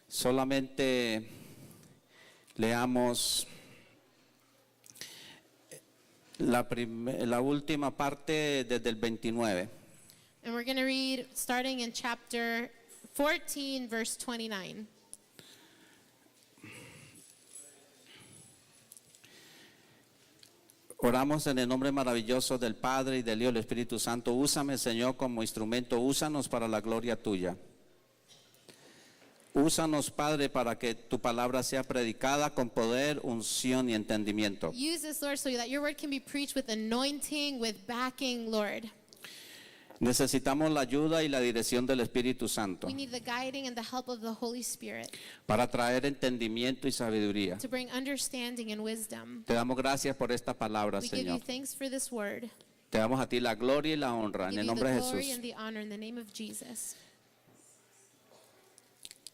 Solamente leamos la última parte desde el 29. And we're going to read starting in chapter 14, verse 29. Oramos en el nombre maravilloso del Padre y del Hijo y del Espíritu Santo. Úsame, Señor, como instrumento. Úsanos para la gloria tuya. Úsanos, Padre, para que tu palabra sea predicada con poder, unción y entendimiento. Use this, Lord, so that your word can be preached with anointing, with backing, Lord. Necesitamos la ayuda y la dirección del Espíritu Santo We need the guiding and the help of the Holy Spirit para traer entendimiento y sabiduría. to bring understanding and wisdom. Te damos gracias por esta palabra, We give you Señor. thanks for this word. Te damos a ti la gloria y la honra en Give el you nombre the de glory Jesús. and the honor in the name of Jesus.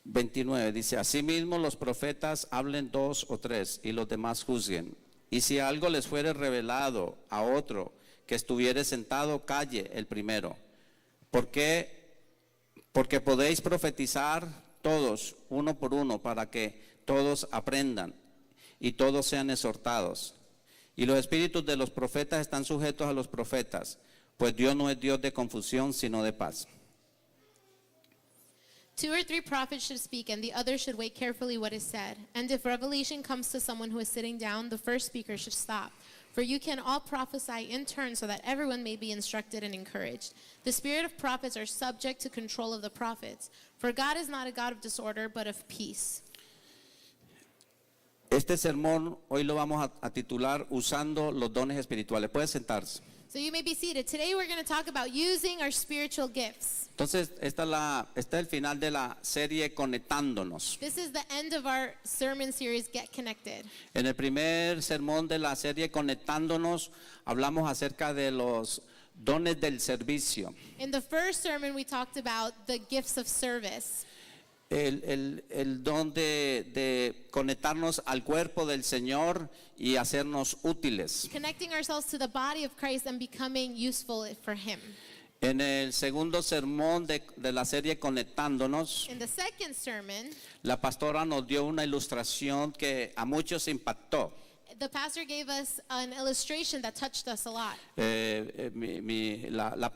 29 dice: asimismo los profetas hablen 2 o 3 y los demás juzguen. Y si algo les fuere revelado a otro que estuviere sentado, calle el primero. ¿Por qué? Porque podéis profetizar todos, uno por uno, para que todos aprendan y todos sean exhortados. Y los espíritus de los profetas están sujetos a los profetas, pues Dios no es Dios de confusión, sino de paz. 2 or 3 prophets should speak, and the others should wait carefully what is said. And if revelation comes to someone who is sitting down, the first speaker should stop. For you can all prophesy in turn, so that everyone may be instructed and encouraged. The spirit of prophets are subject to control of the prophets. For God is not a God of disorder, but of peace. Este sermón hoy lo vamos a titular Usando los dones espirituales. Puede sentarse. So you may be seated. Today we're going to talk about using our spiritual gifts. Entonces, este es el final de la serie Conectándonos. This is the end of our sermon series, Get Connected. En el primer sermón de la serie Conectándonos hablamos acerca de los dones del servicio. In the first sermon, we talked about the gifts of service. El don de conectarnos al cuerpo del Señor y hacernos útiles. Connecting ourselves to the body of Christ and becoming useful for Him. En el segundo sermón de la serie Conectándonos, In the second sermon, la pastora nos dio una ilustración que a muchos impactó. the pastor gave us an illustration that touched us a lot. La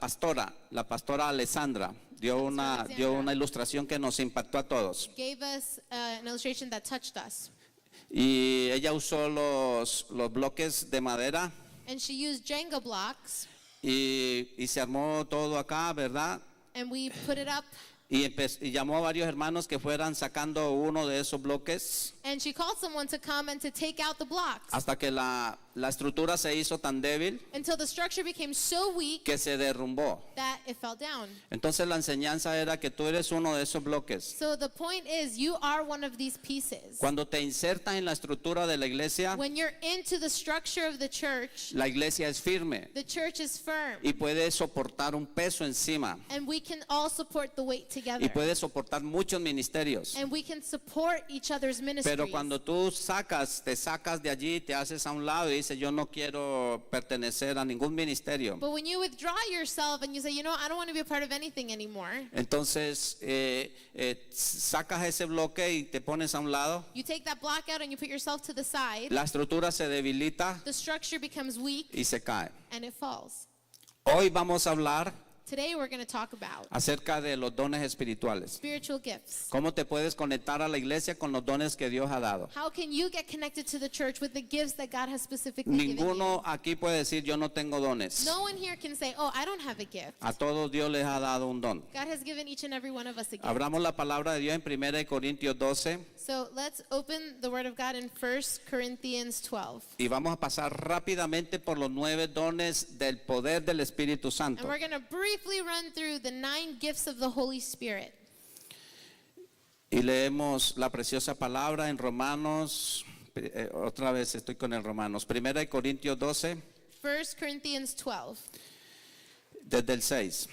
pastora Alessandra dio una ilustración que nos impactó a todos. Gave us an illustration that touched us. Y ella usó los bloques de madera And she used Jenga blocks, y se armó todo acá, ¿verdad? and we put it up. Y llamó a varios hermanos que fueran sacando uno de esos bloques And she called someone to come and to take out the blocks hasta que la estructura se hizo tan débil until the structure became so weak que se derrumbó. that it fell down. Entonces la enseñanza era que tú eres uno de esos bloques. So the point is, you are one of these pieces. Cuando te insertas en la estructura de la iglesia, When you're into the structure of the church la iglesia es firme is firm. y puede soportar un peso encima And we can all support the weight together. y puede soportar muchos ministerios. And we can support each other's ministries. Pero cuando tú te sacas de allí, te haces a un lado y dices, yo no quiero pertenecer a ningún ministerio. But when you withdraw yourself and you say, you know, I don't want to be a part of anything anymore, Entonces sacas ese bloque y te pones a un lado. you take that block out and you put yourself to the side, La estructura se debilita the structure becomes weak y se cae. and it falls. Hoy vamos a hablar Today we're going to talk about acerca de los dones espirituales. spiritual gifts. ¿Cómo te puedes conectar a la iglesia con los dones que Dios ha dado? How can you get connected to the church with the gifts that God has specifically given Ninguno you? aquí puede decir yo no tengo dones. No one here can say, oh, I don't have a gift. A todos Dios les ha dado un don. God has given each and every one of us a gift. Abramos la palabra de Dios en 1 Corintios 12 So let's open the Word of God in 1 Corinthians 12. y vamos a pasar rápidamente por los 9 dones del poder del Espíritu And Santo. we're going to briefly run through the 9 gifts of the Holy Spirit. Y leemos la preciosa palabra en Romanos, otra vez estoy con el Romanos, 1 Corintios 12, 1 Corinthians 12, desde el 6.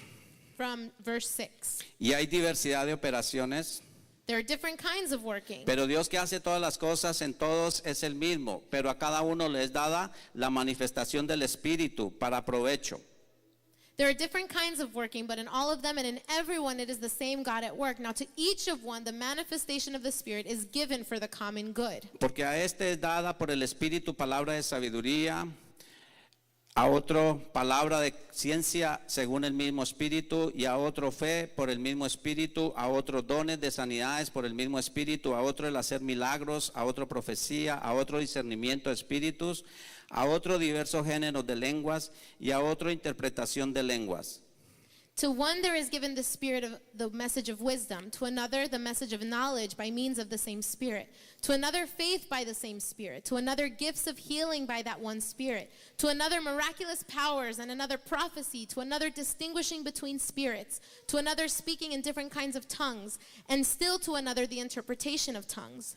from verse 6. Y hay diversidad de operaciones, There are different kinds of working. pero Dios que hace todas las cosas en todos es el mismo, pero a cada uno le es dada la manifestación del Espíritu para provecho. There are different kinds of working, but in all of them and in everyone it is the same God at work. Now to each of one the manifestation of the Spirit is given for the common good. Porque a este es dada por el Espíritu palabra de sabiduría, a otro palabra de ciencia según el mismo Espíritu, y a otro fe por el mismo Espíritu, a otro dones de sanidades por el mismo Espíritu, a otro el hacer milagros, a otro profecía, a otro discernimiento de espíritus, a otro diversos géneros de lenguas y a otro interpretación de lenguas. To one there is given the Spirit of the message of wisdom, to another the message of knowledge by means of the same Spirit, to another faith by the same Spirit, to another gifts of healing by that one Spirit, to another miraculous powers, and another prophecy, to another distinguishing between spirits, to another speaking in different kinds of tongues, and still to another the interpretation of tongues.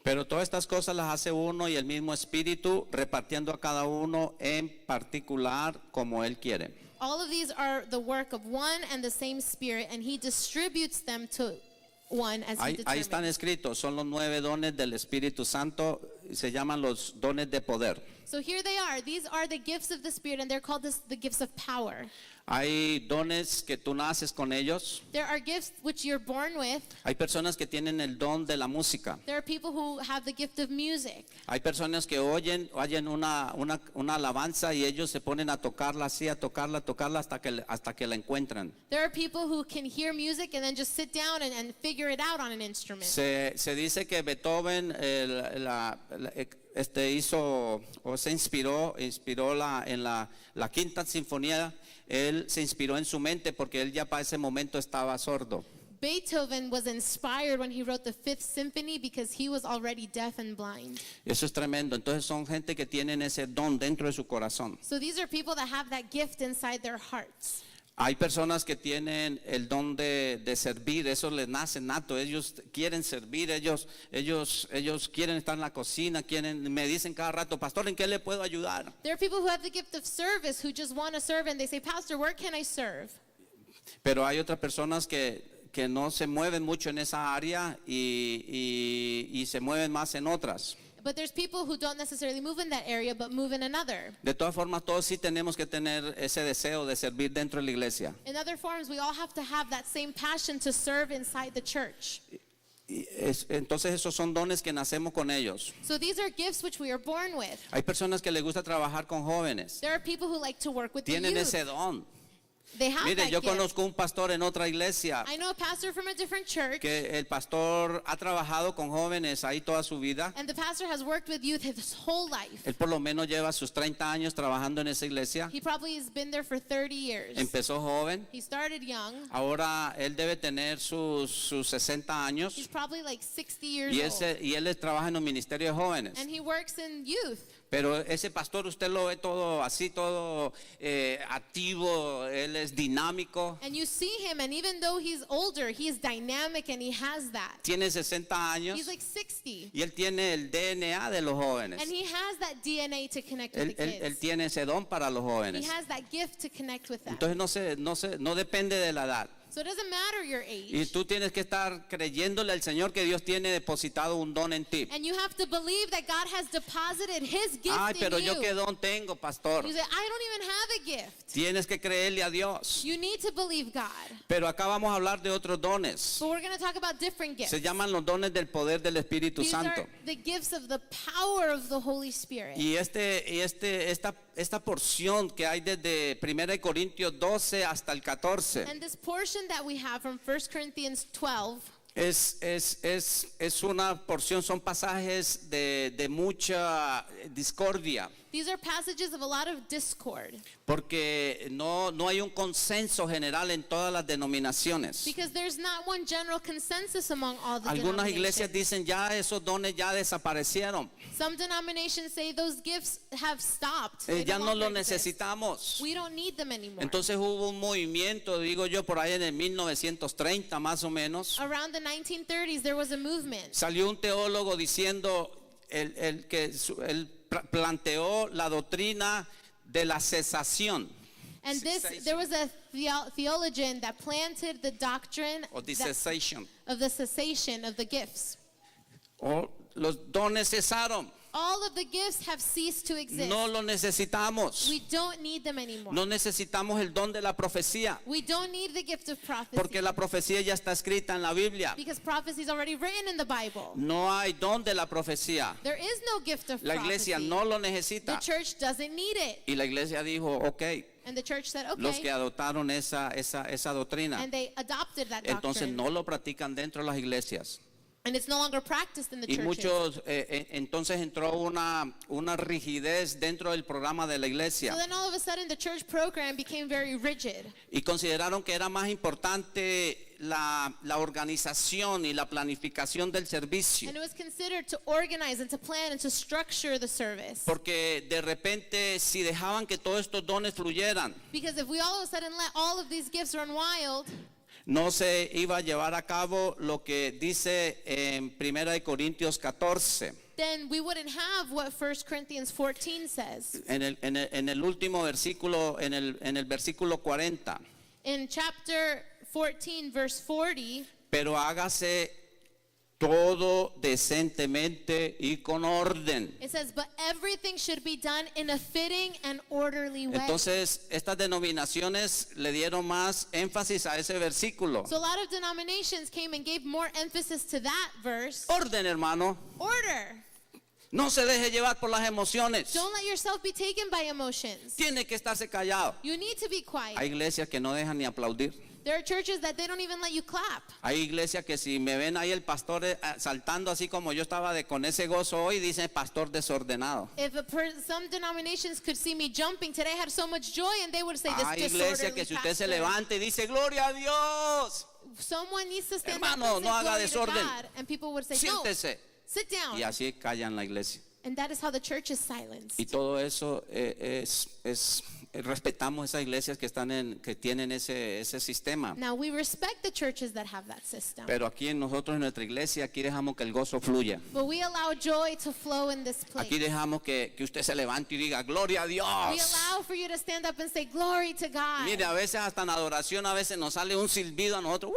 Pero todas estas cosas las hace uno y el mismo Espíritu, repartiendo a cada uno en particular como Él quiere. All of these are the work of one and the same Spirit, and He distributes them to one as He Ahí están determines. escritos, son los 9 dones del Espíritu Santo, se llaman los dones de poder. So here they are. These are the gifts of the Spirit, and they're called the gifts of power. Hay dones que tú naces con ellos. There are gifts which you're born with. Hay personas que tienen el don de la música. There are people who have the gift of music. Hay personas que oyen una alabanza y ellos se ponen a tocarla así, a tocarla hasta que la encuentran. There are people who can hear music and then just sit down and figure it out on an instrument. Se dice que Beethoven hizo o se inspiró en la quinta sinfonía. Él se inspiró en su mente porque él ya para ese momento estaba sordo. Beethoven was inspired when he wrote the Fifth Symphony because he was already deaf and blind. Eso es tremendo. Entonces son gente que tienen ese don dentro de su corazón. So these are people that have that gift inside their hearts. Hay personas que tienen el don de servir, eso les nace nato, ellos quieren servir, ellos quieren estar en la cocina, me dicen cada rato, pastor, ¿en qué le puedo ayudar? There are people who have the gift of service who just want to serve and they say, Pastor, where can I serve? Pero hay otras personas que no se mueven mucho en esa área y se mueven más en otras. But there's people who don't necessarily move in that area but move in another. De todas formas, todos sí tenemos que tener ese deseo de servir dentro de la iglesia. In other forms, we all have to have that same passion to serve inside the church. Entonces esos son dones que nacemos con ellos. So these are gifts which we are born with. Hay personas que les gusta trabajar con jóvenes. There are people who like to work with the Tienen youth. ese don. They have Mire, that yo gift. conozco un pastor en otra iglesia I know a pastor from a different church, que el pastor ha trabajado con jóvenes ahí toda su vida. and the pastor has worked with youth his whole life. Él por lo menos lleva sus 30 años trabajando en esa iglesia. He probably has been there for 30 years. Empezó joven. He started young. Ahora él debe tener sus 60 años. He's probably like 60 years Y, old. y él trabaja en los ministerios de jóvenes. And he works in youth. Pero ese pastor usted lo ve todo así, todo activo, él es dinámico. And you see him, and even though he's older, he is dynamic and he has that. Tiene 60 años He's like 60. y él tiene el DNA de los jóvenes. And he has that DNA to connect with the Él kids. tiene ese don para los He jóvenes. has that gift to connect with them. Entonces no depende de la edad. So it doesn't matter your Y age. tú tienes que estar creyéndole al Señor que Dios tiene depositado un don en ti. And you have to believe that God has deposited his gift Ay, pero in yo you. qué don tengo, pastor. You say, I don't even have a gift. Tienes que creerle a Dios. You need to believe God. Pero acá vamos a hablar de otros dones. So we're going to talk about different gifts. Se llaman los dones del poder del Espíritu These Santo. are the gifts of the power of the Holy Spirit. Y esta porción que hay desde 1 Corintios 12 hasta el 14 And this portion that we have from 1 Corinthians 12 es una porción, son pasajes de mucha discordia. These are passages of a lot of discord Porque no hay un consenso general en todas las denominaciones. because there's not one general consensus among all the Algunas iglesias denominations. dicen ya esos dones ya desaparecieron. Some denominations say those gifts have stopped. They Ya no no longer los exist. necesitamos. We don't need them anymore. Entonces hubo un movimiento, digo yo, por ahí en el 1930 más o menos. Around the 1930s, there was a movement. Salió un teólogo diciendo, él planteó la doctrina de la cesación. And there was a theologian that planted the doctrine O the cessation. of the cessation of the gifts. O los dones cesaron. All of the gifts have ceased to exist. No lo necesitamos. We don't need them anymore. No necesitamos el don de la profecía, We don't need the gift of prophecy. porque la profecía ya está escrita en la Biblia. Because prophecy is already written in the Bible. No hay don de la profecía. There is no gift of La iglesia prophecy. no lo The necesita. church doesn't need it. Y la iglesia dijo, ok, And the church said, los que okay. adoptaron esa doctrina, And they adopted that entonces doctrine. no lo practican dentro de las iglesias. And it's no longer practiced in the Y churches. muchos, entonces entró una rigidez dentro del programa de la So iglesia. then all of a sudden the church program became very rigid. Y consideraron que era más importante la organización y la planificación del servicio. And it was considered to organize and to plan and to structure the service. Porque de repente si dejaban que todos estos dones fluyeran, Because if we all of a sudden let all of these gifts run wild, no se iba a llevar a cabo lo que dice en 1 de Corintios 14, then we wouldn't have what 1 Corinthians 14 says. en el último versículo, en el versículo 40. In chapter 14, verse 40, Pero hágase todo decentemente y con orden. it says, but everything should be done in a fitting and orderly way. Entonces, estas denominaciones le dieron más énfasis a ese versículo. So a lot of denominations came and gave more emphasis to that verse. Orden, hermano. Order. No se deje llevar por las emociones. Don't let yourself be taken by emotions. Tiene que estarse callado. You need to be quiet. Hay iglesias que no dejan ni aplaudir. There are churches that they don't even let you clap. Hay iglesias que si me ven ahí el pastor saltando así como yo estaba con ese gozo hoy, dicen pastor desordenado. If some denominations could see me jumping today, I had so much joy, and they would say, this Hay iglesias que disorderly si usted se pastor. levanta y dice gloria a Dios, Someone needs to stand Hermano, up and no say haga glory to desorden. God, and people would say, no, siéntese. sit down. Y así callan la iglesia. And that is how the church is silenced. Y todo eso respetamos esas iglesias que tienen ese sistema. Now, we respect the churches that have that system. Pero aquí nosotros en nuestra iglesia, aquí dejamos que el gozo fluya. But we allow joy to flow in this place. Aquí dejamos que usted se levante y diga, gloria a We Dios. allow for you to stand up and say, glory to God. Mire, a veces hasta en adoración, a veces nos sale un silbido a nosotros,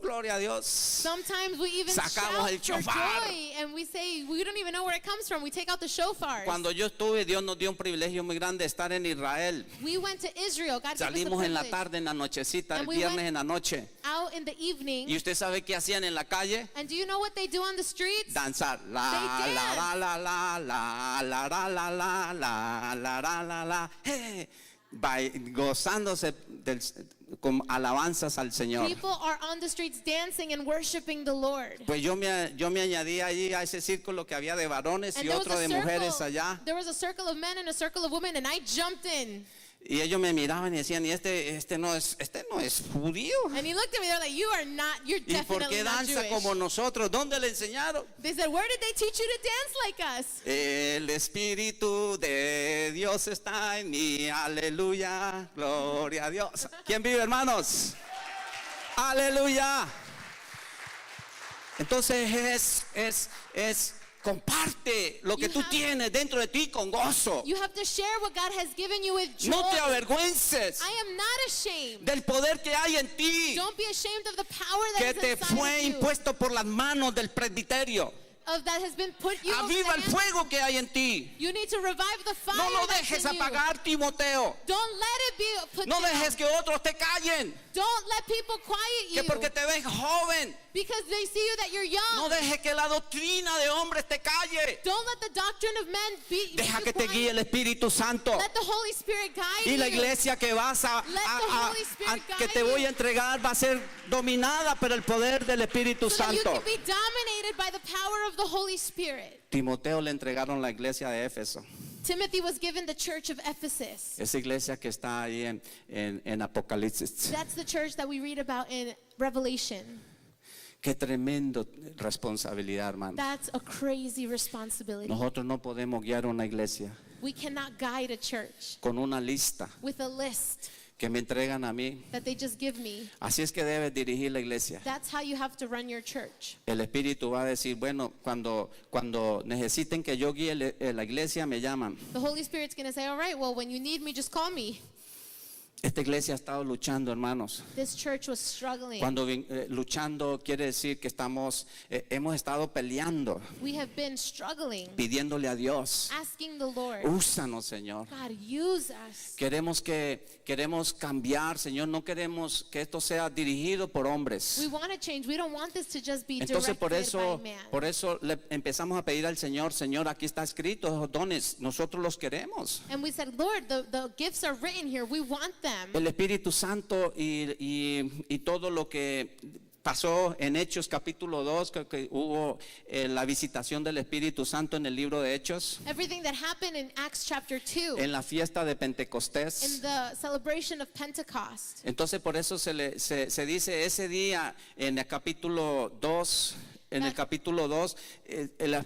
gloria a Dios. Sometimes we even Sacamos el shout for shofar. joy, and we say, we don't even know where it comes from. We take out the shofars. Cuando yo estuve, Dios nos dio un privilegio muy grande de estar en Israel. We went to Israel. God gave us Salimos the en la privilege. tarde, en la nochecita, el And we viernes went en la noche. Out in the evening. ¿Y usted sabe qué hacían en la calle? And do you know what they do on the streets? Danzar. La They la dance. la la la la la la la la la la la la. Gozándose con alabanzas al Señor. People are on the streets dancing and worshiping the Lord. Pues yo me añadí allí a ese círculo que había de varones And y there was otro a de mujeres allá. There was a circle of men and a circle of women, and I jumped in. Y ellos me miraban y decían, y este no es judío. And he looked at me, they're like, you're ¿Y por definitely qué not danza Jewish. como nosotros? ¿Dónde le enseñaron? They said, where did they teach you to dance like us? El Espíritu de Dios está en mí, aleluya, gloria a Dios. ¿Quién vive, hermanos? Aleluya. Entonces comparte lo que You tú have- tienes dentro de ti con gozo. You have to share what God has given you with joy. No te avergüences I am not ashamed. del poder que hay en ti, Don't be ashamed of the power that que is te inside fue of you, impuesto por las manos del presbiterio. of that has been put you over the Aviva el hands. fuego que hay en ti. You need to revive the fire No lo that's dejes in you. apagar, Timoteo. Don't let it be put No down. dejes que otros te callen, Don't let people quiet que you porque te ven joven. because they see you that you're young. No dejes que la doctrina de hombres te calle. Don't let the doctrine of men be Deja make que you te guíe quiet. el Espíritu Santo. Let the Holy Spirit guide Y la you. iglesia que vas Let the Holy Spirit que guide te voy you. a entregar va a ser dominada por el poder del Espíritu so that you Santo. can be dominated by the power of the Holy Spirit. Timoteo le entregaron la iglesia de Éfeso. Timothy was given the church of Ephesus. Esa iglesia que está ahí en Apocalipsis. That's the church that we read about in Revelation. Qué tremendo responsabilidad, hermano. That's a crazy responsibility. Nosotros no podemos guiar una iglesia We cannot guide a church con una lista with a list que me entregan a mí. that they just give me. Así es que debes dirigir la iglesia. That's how you have to run your church. El Espíritu va a decir, bueno, cuando necesiten que yo guíe la iglesia, me llaman. The Holy Spirit's going to say, all right, well, when you need me, just call me. Esta iglesia ha estado luchando, hermanos. This church was struggling. Cuando luchando quiere decir que hemos estado peleando, We have been struggling, pidiéndole a Dios, asking the Lord, úsanos, Señor. God, use us. Queremos cambiar, Señor. No queremos que esto sea dirigido por hombres. We want to change. We don't want this to just be Entonces directed by man. por eso le empezamos a pedir al Señor, Señor, aquí está escrito esos dones, nosotros los queremos. And we said, Lord, the gifts are written here. We want them. El Espíritu Santo y todo lo que pasó en Hechos capítulo 2, que hubo la visitación del Espíritu Santo en el libro de Hechos, Everything that happened in Acts chapter 2, en la fiesta de in Pentecostés. the celebration of Pentecost. Entonces por eso se dice ese día en el capítulo 2. En el capítulo 2,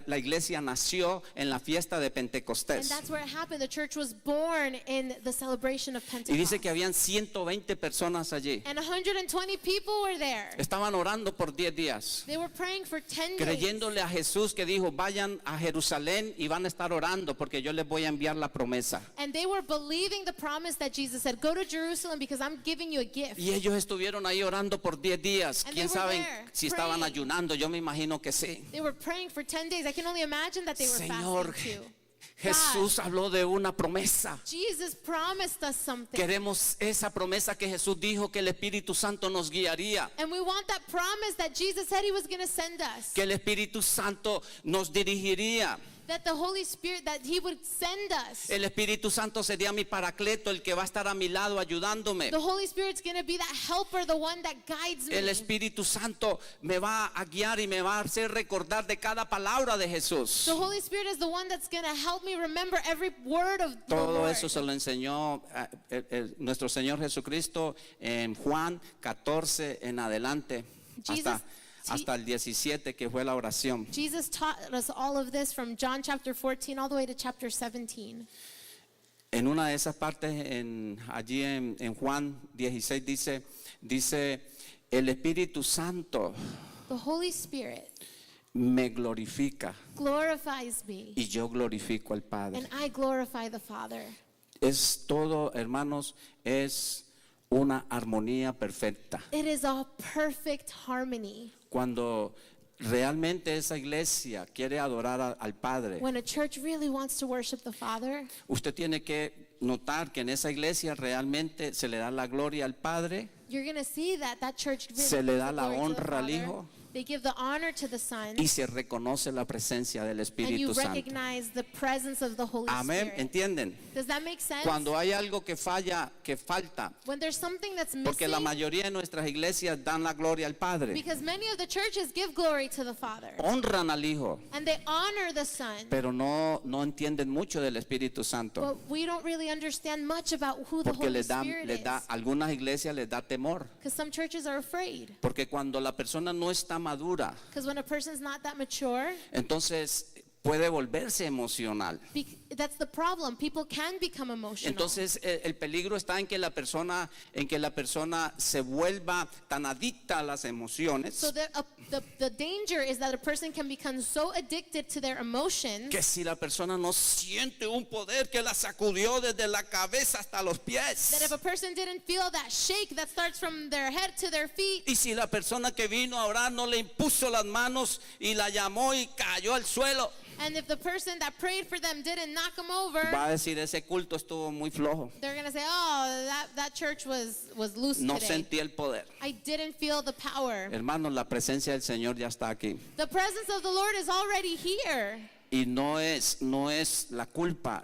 la iglesia nació en la fiesta de And Pentecostés. that's where it happened. The church was born in the celebration of Y Pentecost. dice que habían 120 personas allí. And 120 people were there. Estaban orando por 10 días, They were praying for 10 days. creyéndole a Jesús que dijo, vayan a Jerusalén y van a estar orando porque yo les voy a enviar la promesa. And they were believing the promise that Jesus said, go to Jerusalem because I'm giving you a gift. Y ellos estuvieron ahí orando por 10 días. And ¿Quién they were sabe there, si estaban praying. ayunando? Yo me imagino que sí. They were praying for 10 days. I can only imagine that they were Señor, fasting too. Jesús habló de una promesa. Jesus promised us something. Queremos esa promesa que Jesús dijo que el Espíritu Santo nos guiaría, And we want that promise that Jesus said he was going to send us. que el Espíritu Santo nos dirigiría. That the Holy Spirit, that he would send us. El Espíritu Santo sería mi paracleto, el que va a estar a mi lado ayudándome. The Holy Spirit's going to be that helper, the one that guides me. El Espíritu Santo me va a guiar y me va a hacer recordar de cada palabra de Jesús. The Holy Spirit is the one that's going to help me remember every word of the Todo Lord. eso se lo enseñó nuestro Señor Jesucristo en Juan 14 en adelante, hasta el 17, que fue la oración. Jesus taught us all of this from John chapter 14 all the way to chapter 17. En una de esas partes, allí en Juan 16, dice, el Espíritu Santo The Holy Spirit me glorifica glorifies me, y yo glorifico al Padre. and I glorify the Father. Es todo, hermanos, es una armonía perfecta. It is a perfect harmony. Cuando realmente esa iglesia quiere adorar al Padre, When a church really wants to worship the Father, usted tiene que notar que en esa iglesia realmente se le da la gloria al Padre, you're going to see that church really se le gives da the la glory to the honra al Father. Hijo They give the honor to the Son, y se reconoce la presencia del and you Espíritu Santo. recognize the presence of the Holy Amén, Spirit. ¿entienden? Does that make sense? Cuando hay algo que falta, When there's something that's porque la missing, mayoría de nuestras iglesias dan la gloria al Padre, because many of the churches give glory to the Father, honran al Hijo, and they honor the Son, pero no entienden mucho del Espíritu Santo, but we don't really understand much about who the porque Holy les da, Spirit algunas iglesias les da temor, Because some churches are afraid. porque cuando la persona no está madura, Because when a person's not that mature, entonces puede volverse emocional. that's the problem. People can become emotional. Entonces el peligro está en que la persona se vuelva tan adicta a las emociones, So the danger is that a person can become so addicted to their emotions que si la persona no siente un poder que la sacudió desde la cabeza hasta los that pies, if a person didn't feel that shake that starts from their head to their feet, y si la persona que vino a orar no le impuso las manos y la llamó y cayó al suelo, and if the person that prayed for them didn't knock them over, va a decir, ese culto estuvo muy flojo, they're going to say, oh, that church was loose no today. sentí el poder. I didn't feel the power. Hermanos, la presencia del Señor ya está aquí. The presence of the Lord is already here. Y no es la culpa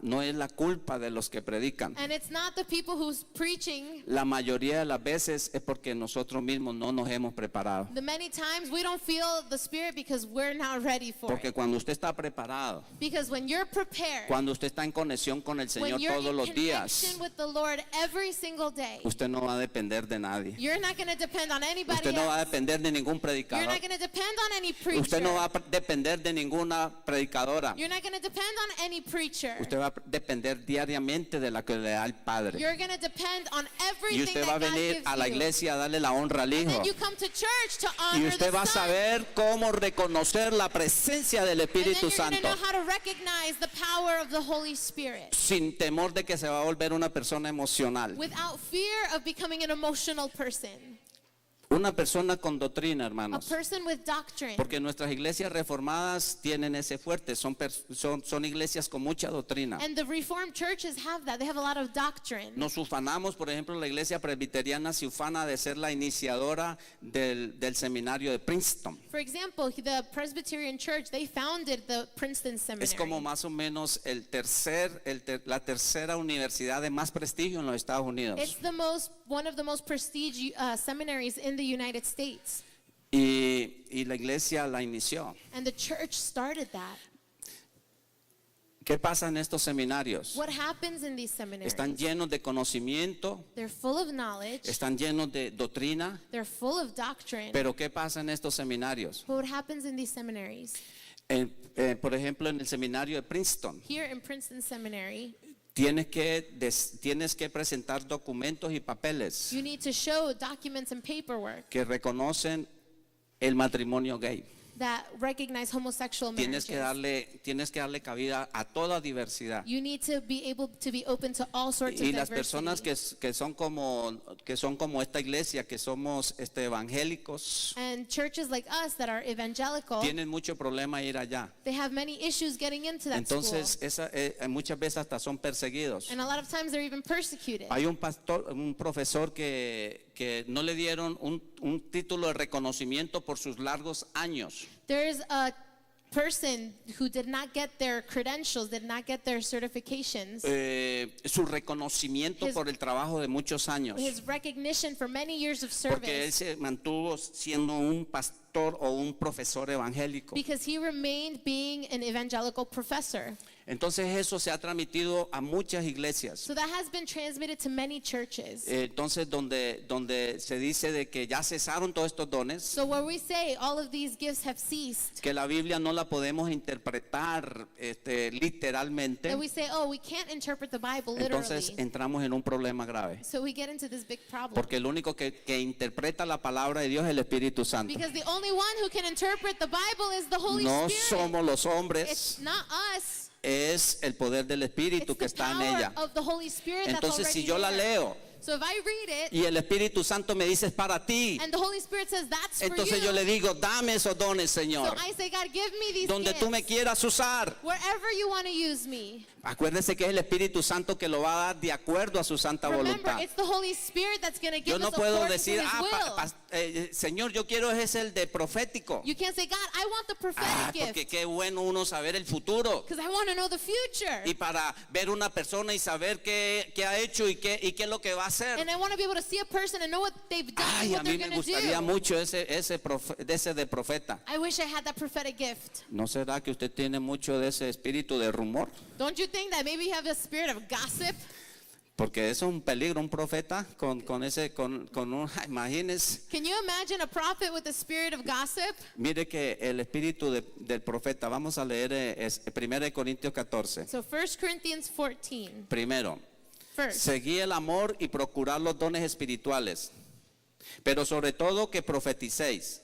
de los que predican. And it's not the people who's preaching. La mayoría de las veces es porque nosotros mismos no nos hemos preparado. The many times we don't feel the Spirit because we're not ready for Porque it. cuando usted está preparado, Because when you're prepared, cuando usted está en conexión con el Señor when you're todos in los días, connection with the Lord every single day, usted no va a depender de nadie. you're not going to depend on anybody Usted no va a else. depender de ningún You're predicador. not going to depend on any preacher. Usted no va a depender de ninguna predicadora predicadora. You're not going to depend on any preacher. Usted va a depender diariamente de la que le da el Padre. You're going to depend on Y everything usted va a that God venir gives a la you. iglesia a darle la honra al Hijo. Then you come to church to Y honor usted the va a Son. saber cómo reconocer la presencia del And then Espíritu you're going to Santo know how to recognize the power of the Holy Spirit sin temor de que se va a volver una persona emocional. without fear of becoming an emotional person. Una persona con doctrina, A hermanos. person with doctrine. Porque nuestras iglesias reformadas tienen ese fuerte, son iglesias con mucha doctrina. And the Reformed churches have that. They have a lot of doctrine. Nos ufanamos, por ejemplo, la iglesia presbiteriana se ufana de ser la iniciadora del seminario de Princeton. For example, the Presbyterian Church, they founded the Princeton Seminary. Es como más o menos la tercera universidad de más prestigio en los Estados Unidos. It's one of the most prestigious seminaries in the United States. Y la iglesia la inició. And the church started that. ¿Qué pasa en estos seminarios? What happens in these seminaries? Están llenos de conocimiento, They're full of knowledge. están llenos de doctrina, They're full of doctrine. pero ¿qué pasa en estos seminarios? But what happens in these seminaries? Por ejemplo, en el seminario de Princeton, Here in Princeton Seminary, tienes que presentar documentos y papeles you need to show documents and paperwork que reconocen el matrimonio gay. that recognize homosexual Tienes marriages. que darle cabida a toda diversidad. You need to be able to be open to all sorts of Y las diversity. personas que son como esta iglesia, que somos evangélicos, And churches like us that are evangelical, tienen mucho problema ir allá. they have many issues getting into that Entonces, school. muchas veces hasta son perseguidos. And a lot of times they're even persecuted. Hay un profesor que no le dieron un título de reconocimiento por sus largos años. There's a person who did not get their credentials, did not get their certifications, Su reconocimiento His- por el trabajo de muchos años. his recognition for many years of Porque él service, se mantuvo siendo un pastor o un profesor evangélico. because he remained being an evangelical professor. Entonces eso se ha transmitido a muchas iglesias. So that has been transmitted to many churches. Entonces donde se dice de que ya cesaron todos estos dones, So where we say all of these gifts have ceased, que la Biblia no la podemos interpretar literalmente, that we say, oh, we can't interpret the Bible entonces literally. entramos en un problema grave. So we get into this big problem. Porque el único que interpreta la palabra de Dios es el Espíritu Santo. Because the only one who can interpret the Bible is the Holy No Spirit. somos los hombres, It's not us. es el poder del Espíritu It's que the está en power ella. of the Holy Spirit that's Entonces si already yo la there. leo So if I read it y el Espíritu Santo me dice es para ti, and the Holy Spirit says that's for entonces you, yo le digo, dame esos dones, so Señor, I say, God, give me these donde gifts tú me quieras usar. wherever you want to use me. Acuérdese que es el Espíritu Santo que lo va a dar de acuerdo a su santa Remember, voluntad. it's the Holy Spirit that's going to Yo give no us puedo according decir, to His will. Señor, yo quiero es el de profético. You can't say, God, I want the prophetic Porque gift qué bueno uno saber el futuro. because I want to know the future. Y para ver una persona y saber qué ha hecho y qué es lo que va a hacer. And I want to be able to see a person and know what they've done and Ay, a what mí they're me going to gustaría do. mucho ese de profeta. I wish I had that prophetic gift. ¿No será que usted tiene mucho de ese espíritu de rumor? Don't you think that maybe you have a spirit of gossip? Porque eso es un peligro, un profeta con un, imagínese. Can you imagine a prophet with a spirit of gossip? Mire que el espíritu del profeta, vamos a leer 1 Corintios 14. So 1 Corinthians 14. Primero, First, seguí el amor y procurar los dones espirituales, pero sobre todo que profeticéis.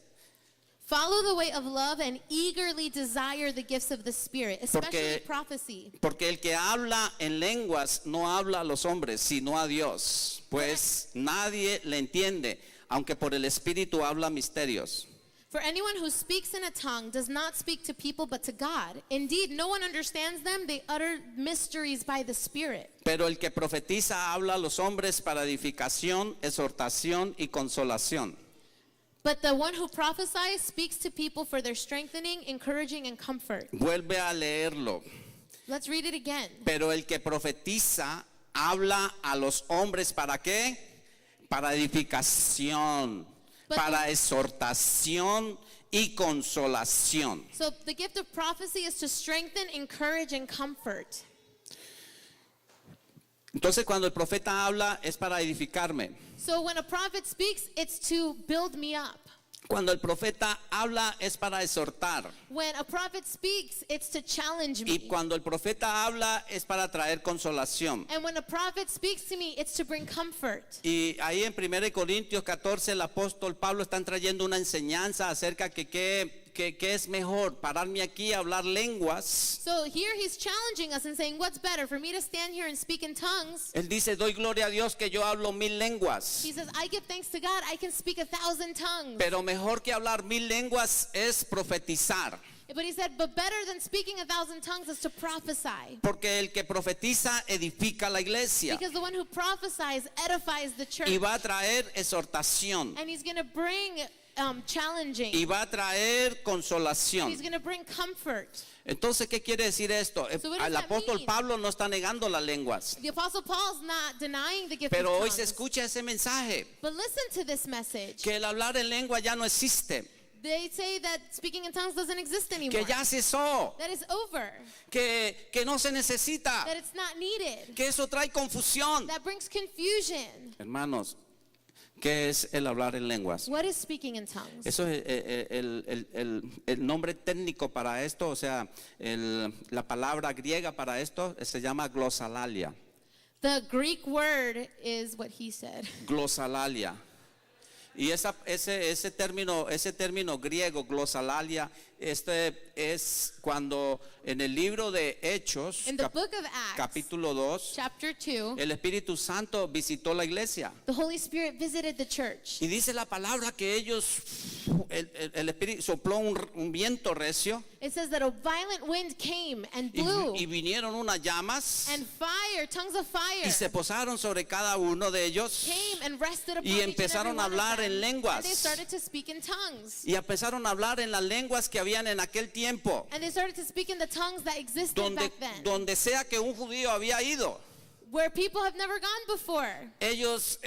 follow the way of love and eagerly desire the gifts of the Spirit, especially Porque- prophecy. Porque el que habla en lenguas no habla a los hombres, sino a Dios, pues nadie le entiende, aunque por el Espíritu habla misterios. For anyone who speaks in a tongue does not speak to people but to God. Indeed, no one understands them. They utter mysteries by the Spirit. Pero el que profetiza habla a los hombres para edificación, exhortación y consolación. But the one who prophesies speaks to people for their strengthening, encouraging, and comfort. Vuelve a leerlo. Let's read it again. Pero el que profetiza habla a los hombres ¿para qué? Para edificación, But para exhortación y consolación. So the gift of prophecy is to strengthen, encourage, and comfort. Entonces cuando el profeta habla es para edificarme. So when a prophet speaks, it's to build me up. Cuando el profeta habla es para exhortar. When a prophet speaks, it's to challenge Y me. cuando el profeta habla es para traer consolación. And when a prophet speaks to me, it's to bring comfort. Y ahí en 1 Corintios 14 el apóstol Pablo está trayendo una enseñanza acerca que qué es mejor, pararme aquí a hablar lenguas. So here he's challenging us and saying, what's better, for me to stand here and speak in tongues? Él dice, doy gloria a Dios que yo hablo 1000 lenguas. He says, I give thanks to God, I can speak 1,000 tongues. Pero mejor que hablar 1000 lenguas es profetizar. But he said, but better than speaking 1,000 tongues is to prophesy. Porque el que profetiza edifica la iglesia. Because the one who prophesies edifies the church. Y va a traer exhortación. And he's going to bring challenging. Y va a traer And consolación. he's going to bring comfort. Entonces, ¿qué quiere decir esto? So what does El that apóstol mean? Pablo no está negando las lenguas. The Apostle Paul's not denying the gift Pero of hoy tongues. se escucha ese mensaje. But listen to this message. Que el hablar en lengua ya no existe. They say that speaking in tongues doesn't exist anymore. Que ya cesó. That is over. Que no se necesita. That it's not needed. Que eso trae confusión. That brings confusion. Hermanos, ¿qué es el hablar en lenguas? What is speaking in tongues? Eso es el nombre técnico para esto, o sea, la palabra griega para esto se llama glosalalia. The Greek word is what he said. Glosalalia. Y ese término griego, glosalalia, es cuando en el libro de Hechos, In the book of Acts, capítulo 2, chapter 2, el Espíritu Santo visitó la iglesia. the Holy Spirit visited the church. Y dice la palabra que ellos, el Espíritu sopló un viento recio It says that a violent wind came and y blew, vinieron unas llamas and fire, tongues of y fire, se posaron sobre cada uno de ellos came and rested upon y each and every empezaron one a of hablar them. en lenguas. And they started to speak in tongues. y empezaron a hablar en las lenguas que habían en aquel tiempo, And they started to speak in the tongues that existed back then. donde sea que un judío había ido. Where people have never gone before. Ellos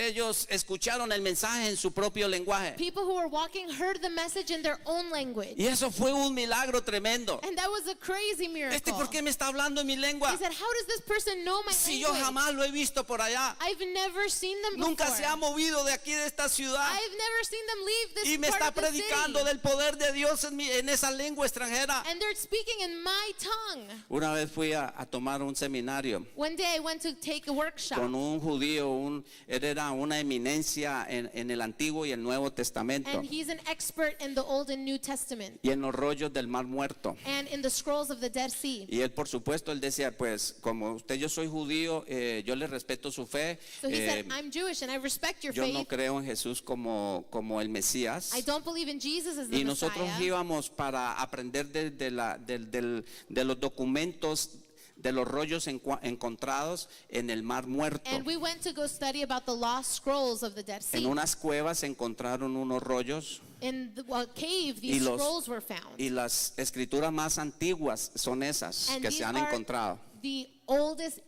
escucharon el mensaje en su propio lenguaje. People who were walking heard the message in their own language. Y eso fue un milagro tremendo. And that was a crazy miracle. ¿Por qué me está hablando en mi lengua? He said, how does this person know my Si yo language? jamás lo he visto por allá. I've never seen them Nunca before. se ha movido de aquí de esta ciudad. I've never seen them leave this Y me part está of the predicando city. del poder de Dios en esa lengua extranjera. And they're speaking in my tongue. Una vez fui a tomar un seminario One day I went to take a workshop. con un judío, él era una eminencia en el Antiguo y el Nuevo Testamento And he's an expert in the Old and New Testament y en los rollos del Mar Muerto. and in the scrolls of the Dead Sea. Y él, por supuesto, él decía, pues, como yo soy judío, yo le respeto su fe. So he said, I'm Jewish and I respect your Yo no faith. creo en Jesús como el Mesías. I don't believe in Jesus as the Y nosotros Messiah. íbamos para aprender de los documentos, de los rollos encontrados en el Mar Muerto. And we went to go study about the lost scrolls of the Dead En Sea. unas cuevas encontraron unos rollos In a cave, y, these scrolls were found. y las escrituras más antiguas son esas And que these se han are encontrado. the oldest,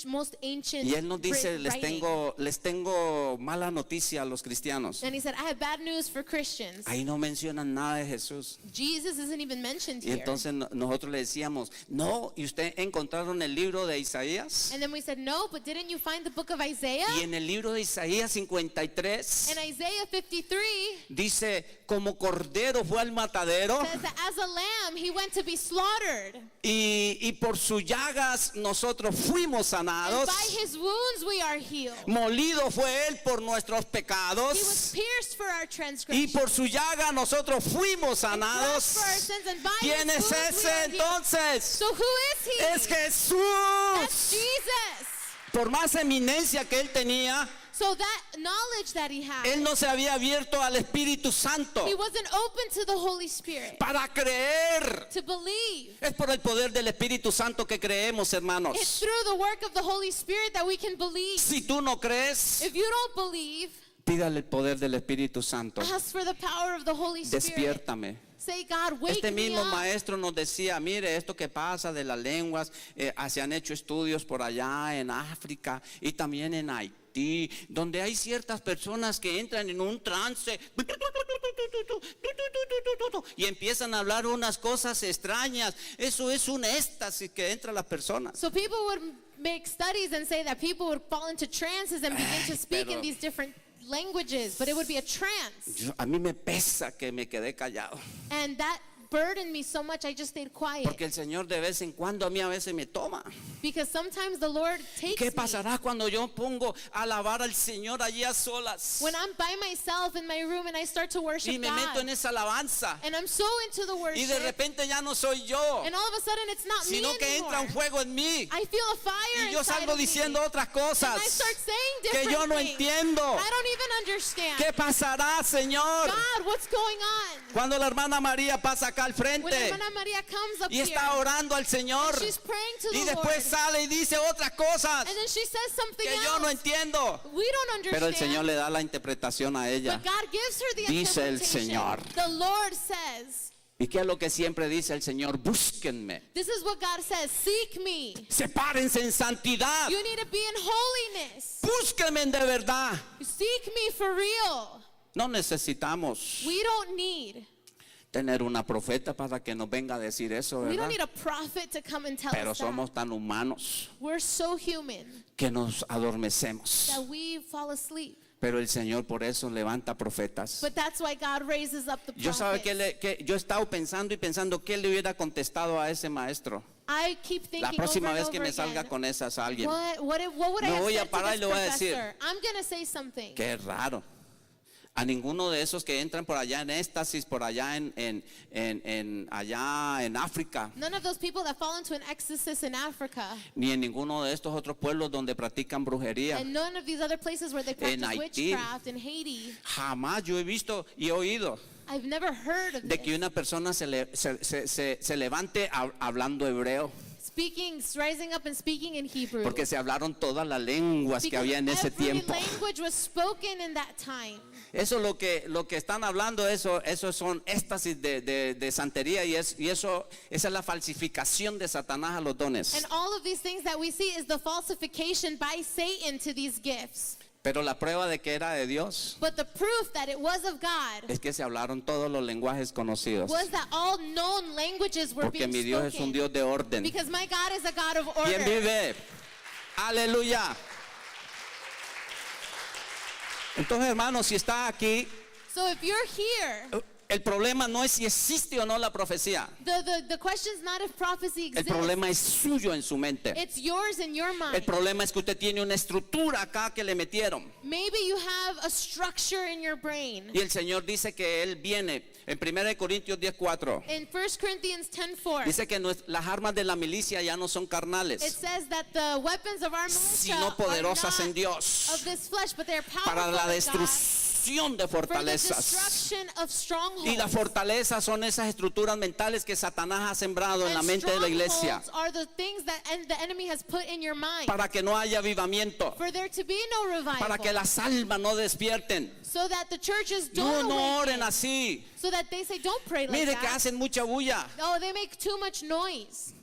most ancient Y él nos dice, writing. les tengo mala noticia a los cristianos. And he said, I have bad news for Christians. Ahí no mencionan nada de Jesús. Jesus isn't even mentioned Y here. entonces nosotros le decíamos, no, ¿y usted encontraron el libro de Isaías? And then we said, no, but didn't you find the book of Isaiah? Y en el libro de Isaías 53 In Isaiah 53, dice, como cordero fue al matadero says that as a lamb he went to be slaughtered. y por sus llagas nosotros fuimos And sanados. by his wounds we are healed. Molido fue él por nuestros He was pecados pierced for our y transgressions. por su llaga nosotros fuimos And crushed for our sanados. sins, and by ¿Quién his es wounds we ese are healed. entonces? So who is he? Es That's Jesús. Jesus. Por más eminencia que él tenía, So that knowledge that he had, él no se había abierto al Espíritu Santo he wasn't open to the Holy Spirit para creer. to believe. Es por el poder del Espíritu Santo que creemos, It's hermanos. through the work of the Holy Spirit that we can believe. Si tú no crees, If you don't believe, pídale el poder del Espíritu Santo. ask for the power of the Holy Spirit. Despiértame. Say, God, wake Este me mismo up. maestro nos decía, mire, esto que pasa de las lenguas, se han hecho estudios por allá en África y también en Haití, donde hay ciertas personas que entran en un trance y empiezan a hablar unas cosas extrañas. Eso es un éxtasis que entra a las personas. So people would make studies and say that people would fall into trances and begin to speak in pero- these different languages, but it would be a trance. A mí me pesa que me quedé callado. And that burdened me so much, I just stayed quiet. Porque el Señor de vez en cuando a mí a veces me toma. Because sometimes the Lord takes ¿Qué me. pasará cuando yo pongo a alabar al Señor allí a solas? When I'm by myself in my room and I start to worship Y me meto en God, esa alabanza. and I'm so into the Y de worship, repente ya no soy yo, and all of a sudden it's not me sino que entra un anymore. fuego en mí. I feel a fire Y yo inside salgo of me. diciendo otras And I cosas start saying que different yo no things. entiendo. I don't even understand. ¿Qué pasará, Señor? God, what's going on? Cuando la hermana María pasa acá al When frente Hermana Maria comes up y here, está orando al Señor and she's praying to y the después Lord, sale y dice otras cosas and then she says something que yo no else. entiendo. We don't understand. Pero el Señor le da la interpretación a ella. But God gives her the Dice el interpretation. Señor. The Lord says, ¿Y qué es lo que siempre dice el Señor? Búsquenme. this is what God says, seek me. Sepárense en santidad. You need to be in holiness. Búsquenme de verdad. Seek me for real. No necesitamos We don't need. tener una profeta para que nos venga a decir eso, We ¿verdad? don't need a prophet to come and tell Pero us that. somos tan humanos We're so human que nos adormecemos. that we fall asleep. Pero el Señor por eso levanta profetas. But that's why God raises up the Yo sabe prophets. que yo he estado pensando y pensando qué le hubiera contestado a ese maestro. I keep thinking La próxima over and vez que over me salga again, con esas a alguien. what would I Me have voy a said to parar y this le voy a decir, professor? I'm going to say something. Qué raro. A ninguno de esos que entran por allá en éxtasis, por allá allá en África, None of those people that fall into an ecstasy in Africa, ni en ninguno de estos otros pueblos donde practican brujería. and none of these other places where they practice Haití. witchcraft, in Haiti. Jamás yo he visto y he oído I've never heard of de que this. una persona se levante hablando hebreo, Rising up and speaking in Hebrew. porque se hablaron todas las lenguas que Because había en ese every tiempo. language was spoken in that time. Eso lo que están hablando, eso son éxtasis de santería y esa es la falsificación de Satanás a los dones. And all of these things that we see is the falsification by Satan to these gifts. Pero la prueba de que era de Dios But the proof that it was of God es que se hablaron todos los lenguajes conocidos. was that all known languages were Porque being mi Dios es un spoken. Dios de orden. Because my God is a God of ¿Quién order. vive? Aleluya. Entonces, hermanos, si está aquí, So if you're here, el problema no es si existe o no la profecía. the question is not if prophecy El exists. problema es suyo en su mente. It's yours in your El mind. problema es que usted tiene una estructura acá que le metieron. Maybe you have a structure in your brain. Y el Señor dice que Él viene. En 1 Corintios 10:4 In 1 Corinthians 10:4, dice que las armas de la milicia ya no son it carnales, says that the weapons of our militia sino are poderosas en not Dios of this flesh, but they're para powerful la in God destrucción de for the fortalezas. destruction of strongholds. Y las fortalezas son esas estructuras mentales que Satanás ha sembrado en la And mente de la iglesia strongholds are the things that the enemy has put in your mind para que no haya avivamiento, for there to be no revival, para que las almas no despierten. so that the churches No, don't no awaken, oren así. so that they say don't pray like Mire que that. hacen mucha bulla. Oh, they make too much noise.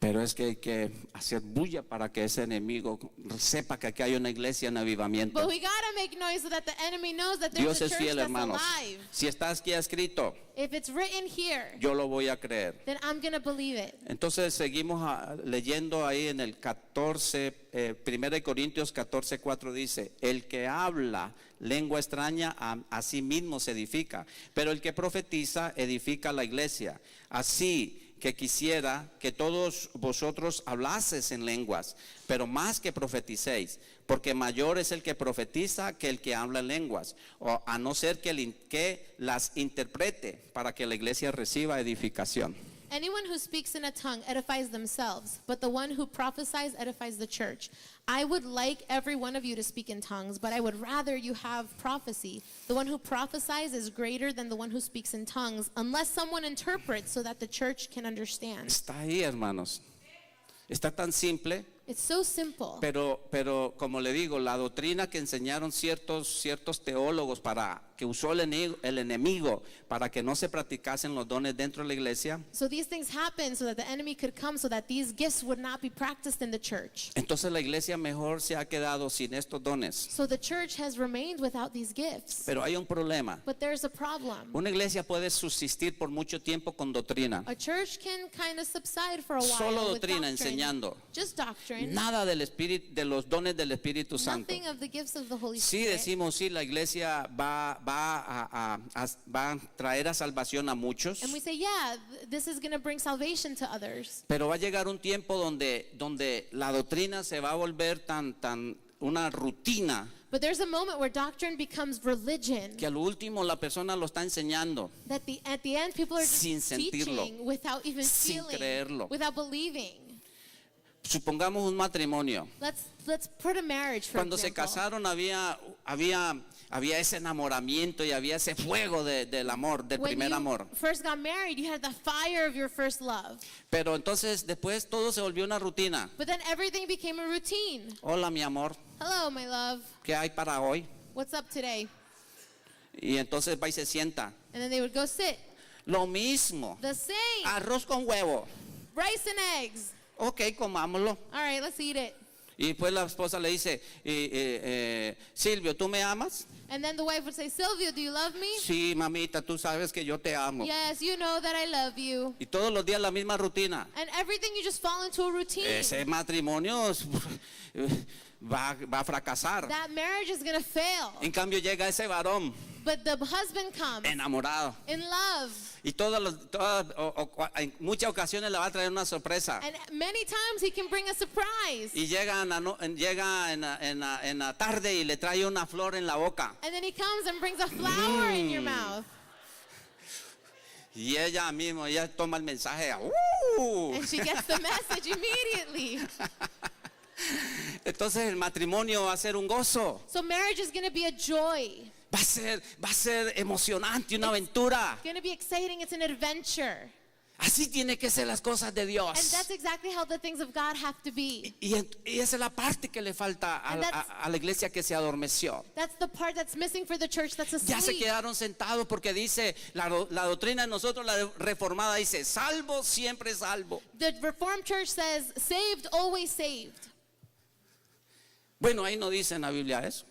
Pero es que hay que hacer bulla para que ese enemigo sepa que aquí hay una iglesia en avivamiento. But we gotta make noise so that the enemy knows that there's Dios a es church fiel, that's hermanos. alive. Si está aquí escrito, If it's written here, yo lo voy a creer. then I'm gonna believe it. Entonces seguimos leyendo ahí en el 14, 1 Corintios 14:4 dice, el que habla lengua extraña a sí mismo se edifica, pero el que profetiza edifica la iglesia. Así que quisiera que todos vosotros hablaseis en lenguas, pero más que profeticéis, porque mayor es el que profetiza que el que habla en lenguas, o a no ser que las interprete para que la iglesia reciba edificación. Anyone who speaks in a tongue edifies themselves, but the one who prophesies edifies the church. I would like every one of you to speak in tongues, but I would rather you have prophecy. The one who prophesies is greater than the one who speaks in tongues, unless someone interprets so that the church can understand. Está ahí, hermanos. Está tan simple, It's so simple. pero como le digo, la doctrina que enseñaron ciertos teólogos para que usó el enemigo para que no se practicasen los dones dentro de la iglesia, So these things happened so that the enemy could come so that these gifts would not be practiced in the church. entonces la iglesia mejor se ha quedado sin estos dones. So the church has remained without these gifts. Pero hay un problema. But there's a problem. Una iglesia puede subsistir por mucho tiempo con doctrina. A church can kind of subside for a while Solo with doctrina, doctrine. enseñando. Just doctrine. Nada del espíritu, de los dones del Espíritu Santo. Nothing of the gifts of the Holy Sí Spirit. decimos, sí, la iglesia va a traer a salvación a muchos, And we say, yeah, this is going to bring salvation to others. pero va a llegar un tiempo donde la doctrina se va a volver tan una rutina But there's a moment where doctrine becomes religion. que al último la persona lo está enseñando That at the end, people are just Sin sentirlo. teaching without even Sin feeling, creerlo. without believing. Supongamos un matrimonio. Let's put a marriage, for Cuando se example. casaron había ese enamoramiento y había ese fuego del amor, del When primer you amor. first got married, you had the fire of your first love. Pero entonces después todo se volvió una rutina. But then everything became a routine. Hola, mi amor, Hello, my love. ¿qué hay para hoy? What's up today? Y entonces va y se sienta. And then they would go sit. Lo mismo. The same. Arroz con huevo. Rice and eggs. Ok, comámoslo. All right, let's eat it. Y pues la esposa le dice, Silvio, ¿tú me amas? And then the wife would say, Silvio, do you love me? Sí, mamita, tú sabes que yo te amo. Yes, you know that I love you. Y todos los días la misma rutina. And everything, you just fall into a routine. Ese matrimonio va a fracasar. That marriage is going to fail. En cambio llega ese varón But the husband comes enamorado. in love. Y en muchas ocasiones le va a traer una sorpresa. And many times he can bring a surprise. Y llega en la tarde y le trae una flor en la boca. And then he comes and brings a flower in your mouth. Y ella toma el mensaje. And she gets the message immediately. Entonces el matrimonio va a ser un gozo. So marriage is going to be a joy. Va a ser emocionante, una aventura. It's going to be exciting. It's an adventure. Así tiene que ser las cosas de And Dios. that's exactly how the things of God have to be. Y esa es la parte que le falta a la iglesia que se adormeció. That's the part that's missing for the church that's Ya se asleep. quedaron sentados porque dice la doctrina de nosotros, la reformada, dice salvo, siempre salvo. The Reformed Church says, saved, always saved. Bueno, ahí no dice en la Biblia eso.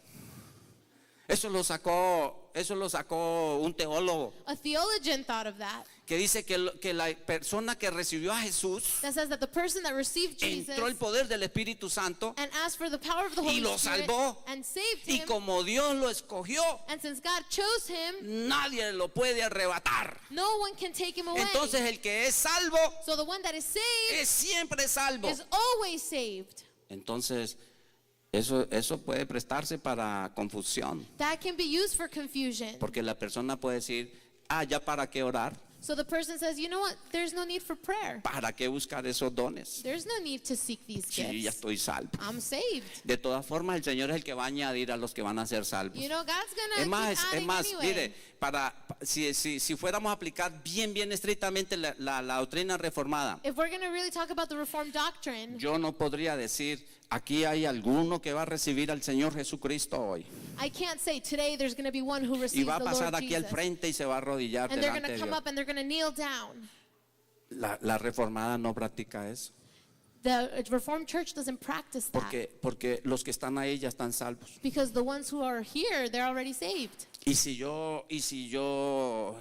Eso lo sacó un teólogo A theologian thought of that. que dice que la persona que recibió a Jesús That says that the person that received Jesus entró el poder del Espíritu Santo and asked for the power of the Holy y lo Spirit salvó. and saved Y him. como Dios lo escogió, And since God chose him, nadie lo puede arrebatar. no one can take him away. Entonces el que es salvo So the one that is saved es siempre salvo. is always saved. Entonces eso puede prestarse para confusión, That can be used for confusion. porque la persona puede decir, ya para qué orar, So the person says, you know what? There's no need for prayer. para qué buscar esos dones. There's no need to seek these Sí, ya gifts. estoy salvo. I'm saved. De todas formas, el Señor es el que va a añadir a los que van a ser salvos. You know, God's Es gonna más, keep adding anyway. mire, si fuéramos a aplicar bien estrictamente la doctrina reformada, If we're gonna really talk about the Reformed doctrine, yo no podría decir, aquí hay alguno que va a recibir al Señor Jesucristo hoy. I can't say today there's gonna be one who Y receives va a the pasar Lord aquí al Jesus. frente y se va a arrodillar And they're delante gonna de come Dios. up and they're gonna kneel down. La reformada no practica eso. The Reformed Church doesn't practice that. Porque los que están ahí ya están salvos. Because the ones who are here, they're already saved. Y si yo,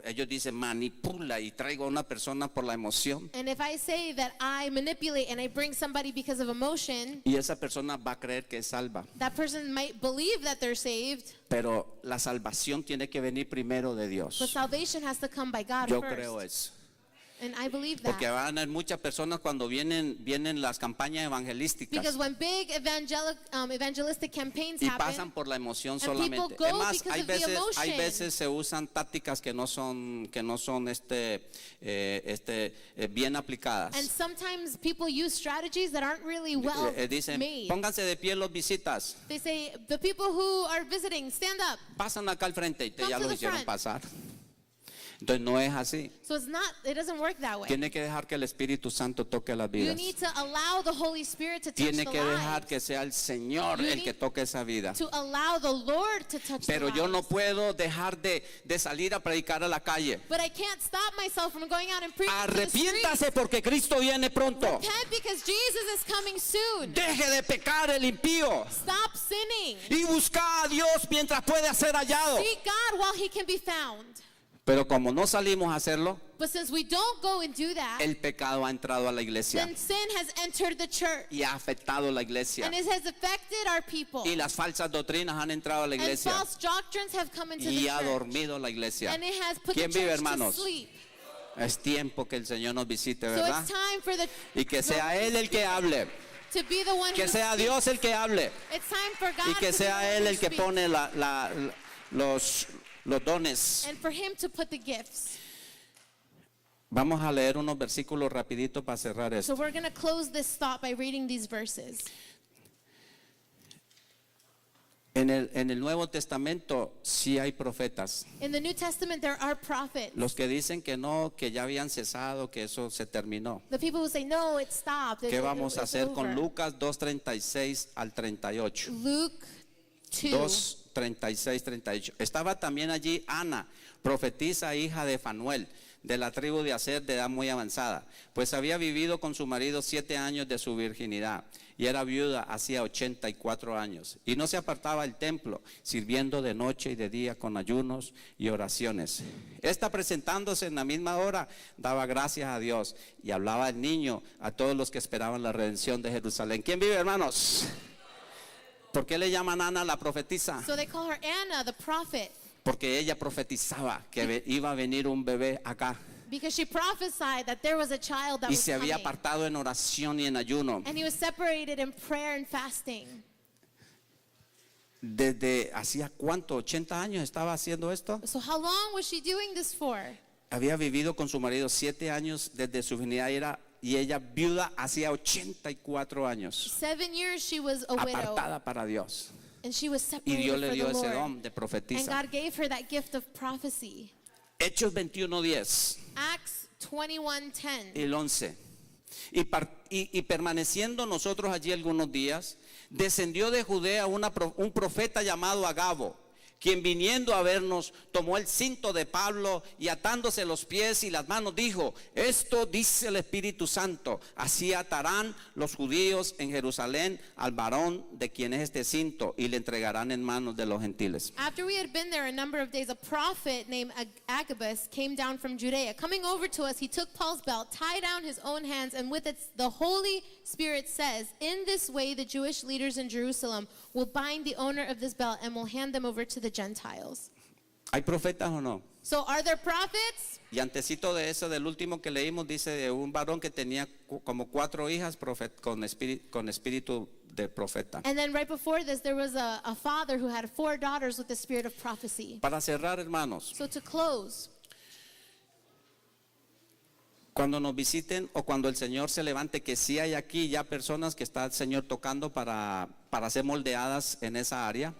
ellos dicen manipula y traigo a una persona por la emoción, And if I say that I manipulate and I bring somebody because of emotion, y esa persona va a creer que es salva. that person might believe that they're saved, Pero la salvación tiene que venir primero de but Dios. salvation has to come by God Yo first. creo eso. And I believe that. Porque van a haber muchas personas cuando vienen las campañas evangelísticas Because when big evangelistic campaigns y happen, pasan por la emoción people solamente. go Es más, because hay of the hay emotion. veces se usan tácticas que no son bien aplicadas. and sometimes people use strategies that aren't really well Dicen, made. pónganse de pie los visitas. They say, the people who are visiting, stand up. Pasan acá al frente y Come ya to los the hicieron front. pasar. Entonces no es así. So it doesn't work that way. Tiene que dejar que el Espíritu Santo toque las You vidas. need to allow the Holy Spirit to touch Tiene the que dejar lives. que sea el Señor You el need que toque esa vida. To allow the Lord to touch Pero the yo no lives. puedo dejar de salir a predicar a la calle. But I can't stop myself from going out and preaching to the Arrepiéntase streets. porque Cristo viene pronto. Repent because Jesus is coming soon. Deje de pecar el impío Stop sinning. y busca a Dios mientras puede ser hallado. Seek God while he can be found. Pero como no salimos a hacerlo, But since we don't go and do that, el pecado ha entrado a la iglesia then sin has entered the church. y ha afectado la iglesia. And it has affected our people. Y las falsas doctrinas han entrado a la And iglesia false doctrines have come into the y ha church. dormido la iglesia. And it has put the ¿Quién vive, church to hermanos? sleep. Es tiempo que el Señor nos visite, So ¿verdad? it's time for the Y que sea Él el que hable, to be the one que who sea speaks. Dios el que hable It's time for God y que to be the sea one Él who el que speaks. pone los dones. And for him to put the gifts. Vamos a leer unos versículos rapidito para cerrar So esto. we're going to close this thought by reading these verses. En el Nuevo Testamento sí hay profetas. In the New Testament, there are prophets. Los que dicen que no, que ya habían cesado, que eso se terminó. The people who say, no, it stopped. ¿Qué vamos a It's hacer con over. Lucas 2:36 al 38? Luke 2. 2:36, 38. Estaba también allí Ana, profetisa, hija de Fanuel, de la tribu de Aser, de edad muy avanzada, pues había vivido con su marido 7 años de su virginidad y era viuda hacía 84 años y no se apartaba del templo, sirviendo de noche y de día con ayunos y oraciones. Esta, presentándose en la misma hora, daba gracias a Dios y hablaba al niño a todos los que esperaban la redención de Jerusalén. ¿Quién vive, hermanos? ¿Por qué le llaman Ana la profetisa? So they call her Anna, the prophet, Porque ella profetizaba que iba a venir un bebé acá because she prophesied that there was a child that y was se había coming. apartado en oración y en ayuno. And he was separated in prayer and fasting. Desde hacía cuánto, 80 años estaba haciendo esto. So how long was she doing this for? Había vivido con su marido 7 años desde su virginidad y ella viuda hacía 84 años, 7 years she was a widow, apartada para Dios. and she was Y separated Dios le for dio the ese Lord. don de And profetiza. God gave her that gift of prophecy. Hechos 21:10. Acts 21:10. El 11. Y permaneciendo nosotros allí algunos días, descendió de Judea un profeta llamado Agabo, quien viniendo a vernos tomó el cinto de Pablo y atándose los pies y las manos dijo: esto dice el Espíritu Santo, así atarán los judíos en Jerusalén al varón de quien es este cinto y le entregarán en manos de los gentiles. After we had been there a number of days, a prophet named Agabus came down from Judea. Coming over to us, he took Paul's belt, tied down his own hands, and with it the Holy Spirit says, in this way the Jewish leaders in Jerusalem will bind the owner of this belt and will hand them over to the Gentiles. ¿Hay profetas o no? So are there prophets? Y antecito de eso, del último que leímos, dice de un varón que tenía como 4 hijas con espíritu de profeta. And then right before this, there was a father who had 4 daughters with the spirit of prophecy. Para cerrar, hermanos, So to close, cuando nos visiten o cuando el Señor se levante, que sí hay aquí ya personas que está el Señor tocando para ser moldeadas en esa área.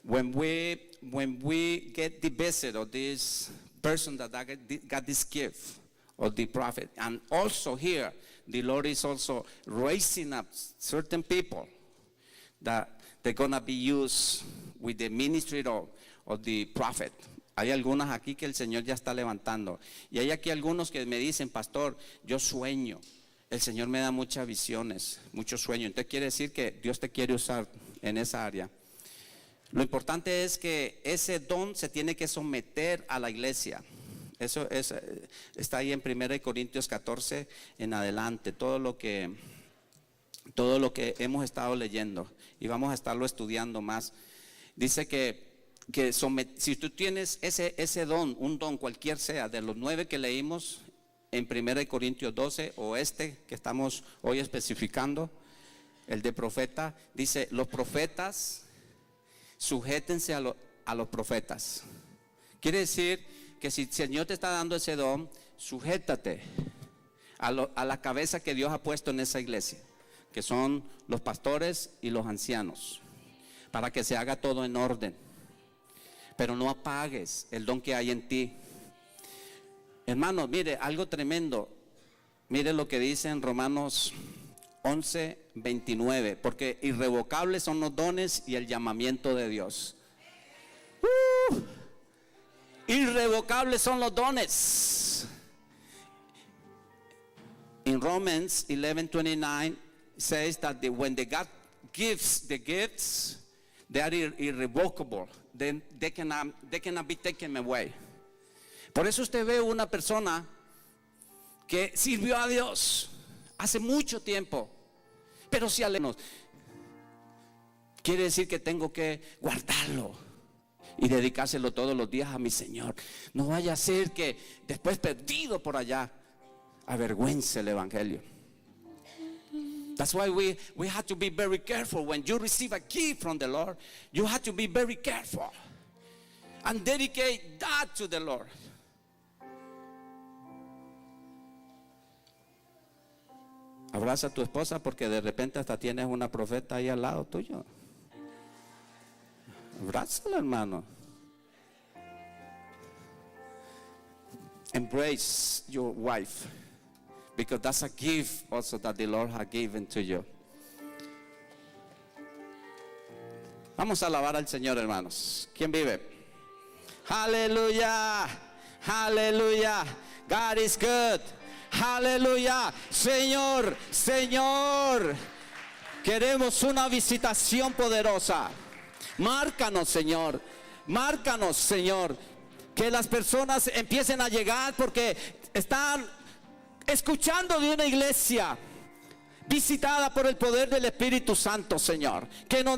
When we get the visit of this person that got this gift of the prophet, and also here the Lord is also raising up certain people that they're gonna be used with the ministry of the prophet. Hay algunas aquí que el Señor ya está levantando. Y hay aquí algunos que me dicen: pastor, yo sueño. El Señor me da muchas visiones, muchos sueños. Entonces quiere decir que Dios te quiere usar en esa área. Lo importante es que ese don se tiene que someter a la iglesia. Eso está ahí en 1 Corintios 14 en adelante. Todo lo que hemos estado leyendo y vamos a estarlo estudiando más. Dice que si tú tienes ese don, un don cualquier sea, de los 9 que leímos en 1 Corintios 12 o que estamos hoy especificando, el de profeta, dice: los profetas, sujétense a los profetas. Quiere decir que si el Señor te está dando ese don, sujétate a la cabeza que Dios ha puesto en esa iglesia, que son los pastores y los ancianos, para que se haga todo en orden. Pero no apagues el don que hay en ti. Hermanos, mire, algo tremendo. Mire lo que dice en Romanos 11:29, porque irrevocables son los dones y el llamamiento de Dios. Irrevocables son los dones. In Romans 11:29 says that when the God gives the gifts, they are irrevocable. Then they cannot be taken away. Por eso usted ve una persona que sirvió a Dios hace mucho tiempo, pero si alejamos, quiere decir que tengo que guardarlo y dedicárselo todos los días a mi Señor. No vaya a ser que después, perdido por allá, avergüence el evangelio. That's why we have to be very careful. When you receive a gift from the Lord, you have to be very careful and dedicate that to the Lord. Abraza a tu esposa, porque de repente hasta tienes una profeta ahí al lado tuyo. Abrázala, hermano. Embrace your wife, because that's a gift also that the Lord has given to you. Vamos a alabar al Señor, hermanos. ¿Quién vive? Aleluya, aleluya. God is good. Aleluya. Señor, Señor, queremos una visitación poderosa. Márcanos, Señor. Márcanos, Señor. Que las personas empiecen a llegar, porque están escuchando de una iglesia visitada por el poder del Espíritu Santo, Señor. Que no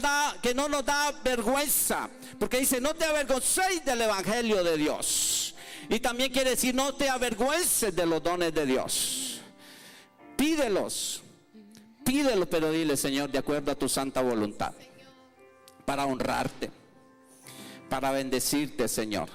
nos da vergüenza, porque dice: no te avergoncéis del evangelio de Dios. Y también quiere decir: no te avergüences de los dones de Dios. Pídelos, pero dile: Señor, de acuerdo a tu santa voluntad, para honrarte, para bendecirte, Señor.